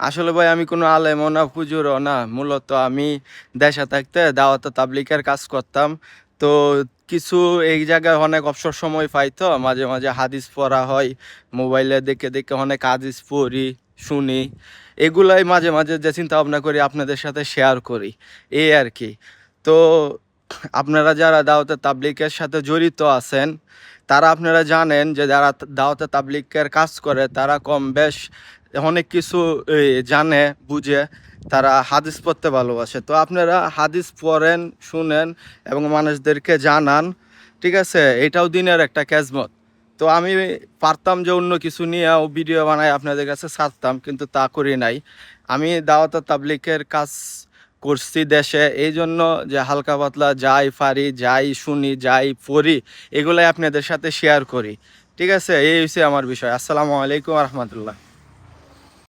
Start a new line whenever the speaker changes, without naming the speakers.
আসলে ভাই আমি কোনো আলেমও না, হুজুরও না। মূলত আমি দেশে থাকতে দাওয়াতে তাবলীগের কাজ করতাম। তো কিছু এই জায়গায় অনেক অবসর সময় পাই, তো মাঝে, মাঝে হাদিস পড়া হয়। মোবাইলে দেখে, দেখে অনেক হাদিস পড়ি, শুনি। এগুলাই মাঝে, মাঝে যে চিন্তা ভাবনা করি আপনাদের সাথে শেয়ার করি। এই আরকি। তো আপনারা যারা দাওয়াতে তাবলীগের সাথে জড়িত আছেন, তারা আপনারা জানেন যে যারা দাওয়াতে তাবলীগের কাজ করে তারা কম বেশ অনেক কিছু জানে, বুঝে। তারা হাদিস পড়তে ভালোবাসে। তো আপনারা হাদিস পড়েন, শুনেন এবং মানুষদেরকে জানান। ঠিক আছে? এটাও দিনের একটা খেজমত। তো আমি পারতাম যে অন্য কিছু নিয়েও ভিডিও বানায় আপনাদের কাছে ছাড়তাম, কিন্তু তা করি নাই। আমি দাওয়াতে তাবলীগের কাজ করছি দেশে, এই জন্য যে হালকা পাতলা যাই পারি, যাই শুনি, যাই পড়ি, এগুলাই আপনাদের সাথে শেয়ার করি। ঠিক আছে? এই হচ্ছে আমার বিষয়। আসসালামু আলাইকুম রহমতুল্লাহ।